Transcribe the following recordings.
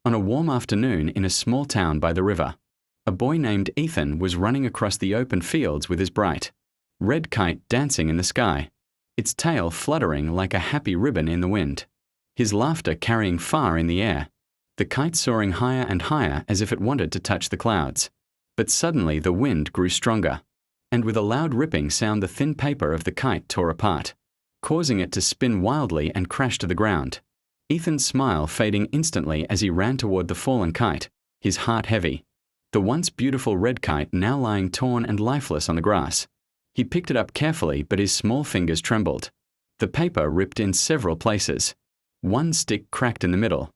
On a warm afternoon in a small town by the river, a boy named Ethan was running across the open fields with his bright red kite dancing in the sky, its tail fluttering like a happy ribbon in the wind, his laughter carrying far in the air, the kite soaring higher and higher as if it wanted to touch the clouds. But suddenly the wind grew stronger, and with a loud ripping sound the thin paper of the kite tore apart, causing it to spin wildly and crash to the ground. Ethan's smile fading instantly as he ran toward the fallen kite, his heart heavy. The once beautiful red kite now lying torn and lifeless on the grass. He picked it up carefully, but his small fingers trembled. The paper ripped in several places. One stick cracked in the middle,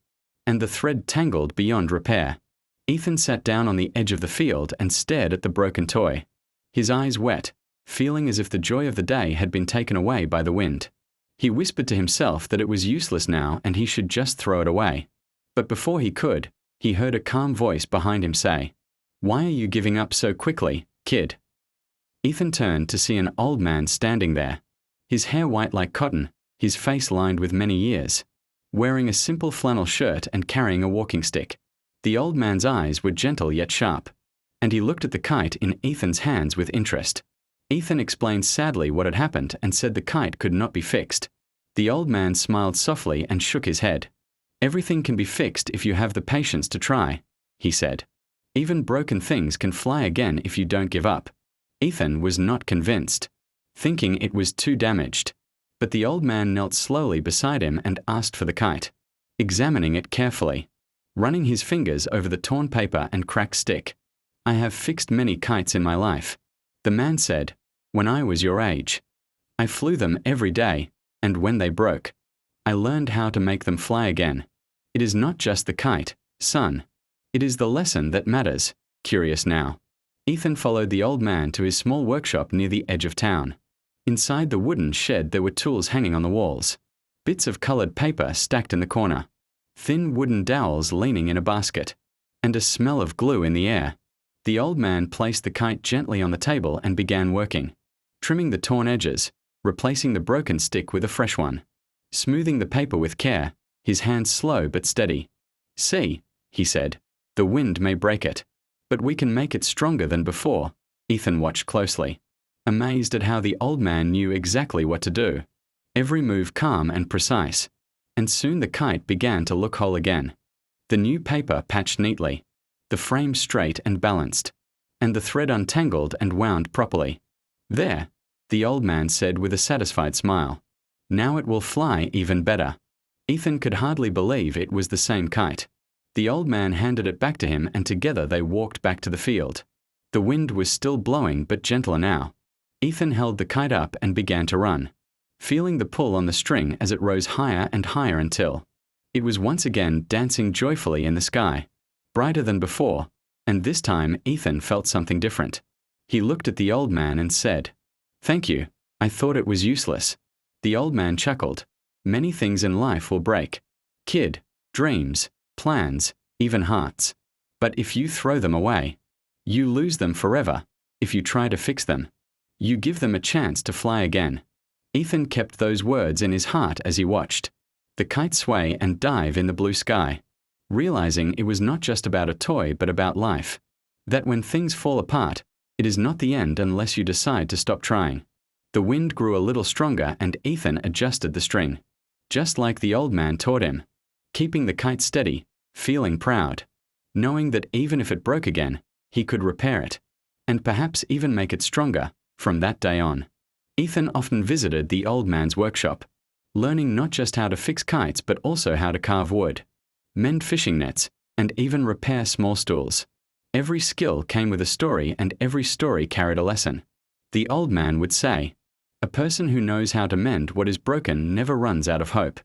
and the thread tangled beyond repair. Ethan sat down on the edge of the field and stared at the broken toy, his eyes wet, feeling as if the joy of the day had been taken away by the wind. He whispered to himself that it was useless now and he should just throw it away. But before he could, he heard a calm voice behind him say, "Why are you giving up so quickly, kid?" Ethan turned to see an old man standing there, his hair white like cotton, his face lined with many years, wearing a simple flannel shirt and carrying a walking stick. The old man's eyes were gentle yet sharp, and he looked at the kite in Ethan's hands with interest. Ethan explained sadly what had happened and said the kite could not be fixed. The old man smiled softly and shook his head. "Everything can be fixed if you have the patience to try," he said. "Even broken things can fly again if you don't give up." Ethan was not convinced, thinking it was too damaged. But the old man knelt slowly beside him and asked for the kite, examining it carefully, running his fingers over the torn paper and cracked stick. "I have fixed many kites in my life," the man said, "when I was your age. I flew them every day, and when they broke, I learned how to make them fly again. It is not just the kite, son. It is the lesson that matters." Curious now, Ethan followed the old man to his small workshop near the edge of town. Inside the wooden shed there were tools hanging on the walls, bits of colored paper stacked in the corner, thin wooden dowels leaning in a basket, and a smell of glue in the air. The old man placed the kite gently on the table and began working, trimming the torn edges, replacing the broken stick with a fresh one, smoothing the paper with care, his hands slow but steady. "See," he said, "the wind may break it, but we can make it stronger than before." Ethan watched closely, amazed at how the old man knew exactly what to do, every move calm and precise, and soon the kite began to look whole again. The new paper patched neatly, the frame straight and balanced, and the thread untangled and wound properly. "There," the old man said with a satisfied smile. "Now it will fly even better." Ethan could hardly believe it was the same kite. The old man handed it back to him and together they walked back to the field. The wind was still blowing but gentler now. Ethan held the kite up and began to run, feeling the pull on the string as it rose higher and higher until it was once again dancing joyfully in the sky, brighter than before, and this time Ethan felt something different. He looked at the old man and said, "Thank you, I thought it was useless." The old man chuckled. "Many things in life will break, kid, dreams, plans, even hearts. But if you throw them away, you lose them forever. If you try to fix them, you give them a chance to fly again." Ethan kept those words in his heart as he watched the kite sway and dive in the blue sky, realizing it was not just about a toy but about life. That when things fall apart, it is not the end unless you decide to stop trying. The wind grew a little stronger and Ethan adjusted the string, just like the old man taught him, keeping the kite steady, feeling proud, knowing that even if it broke again, he could repair it, and perhaps even make it stronger. From that day on, Ethan often visited the old man's workshop, learning not just how to fix kites but also how to carve wood, mend fishing nets, and even repair small stools. Every skill came with a story and every story carried a lesson. The old man would say, "A person who knows how to mend what is broken never runs out of hope."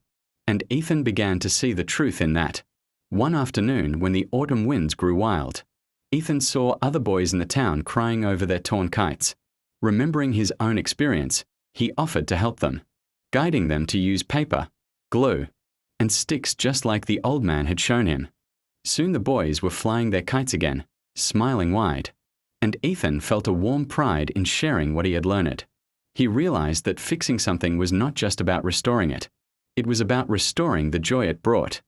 And Ethan began to see the truth in that. One afternoon when the autumn winds grew wild, Ethan saw other boys in the town crying over their torn kites. Remembering his own experience, he offered to help them, guiding them to use paper, glue, and sticks just like the old man had shown him. Soon the boys were flying their kites again, smiling wide, and Ethan felt a warm pride in sharing what he had learned. He realized that fixing something was not just about restoring it. It was about restoring the joy it brought.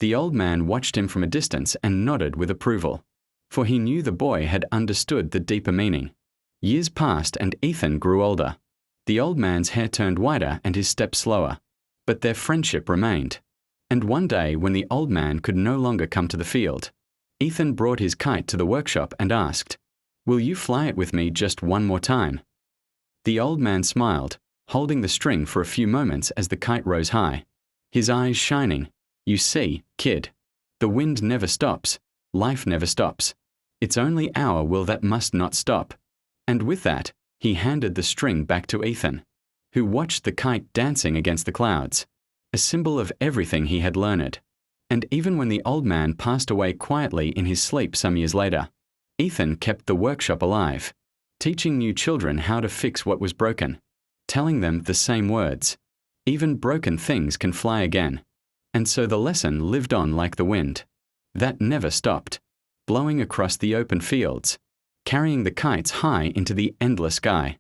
The old man watched him from a distance and nodded with approval, for he knew the boy had understood the deeper meaning. Years passed and Ethan grew older. The old man's hair turned whiter and his step slower, but their friendship remained. And one day, when the old man could no longer come to the field, Ethan brought his kite to the workshop and asked, "Will you fly it with me just one more time?" The old man smiled, holding the string for a few moments as the kite rose high, his eyes shining. "You see, kid, the wind never stops, life never stops. It's only our will that must not stop." And with that, he handed the string back to Ethan, who watched the kite dancing against the clouds, a symbol of everything he had learned. And even when the old man passed away quietly in his sleep some years later, Ethan kept the workshop alive, teaching new children how to fix what was broken, telling them the same words: even broken things can fly again. And so the lesson lived on like the wind. That never stopped, blowing across the open fields, carrying the kites high into the endless sky.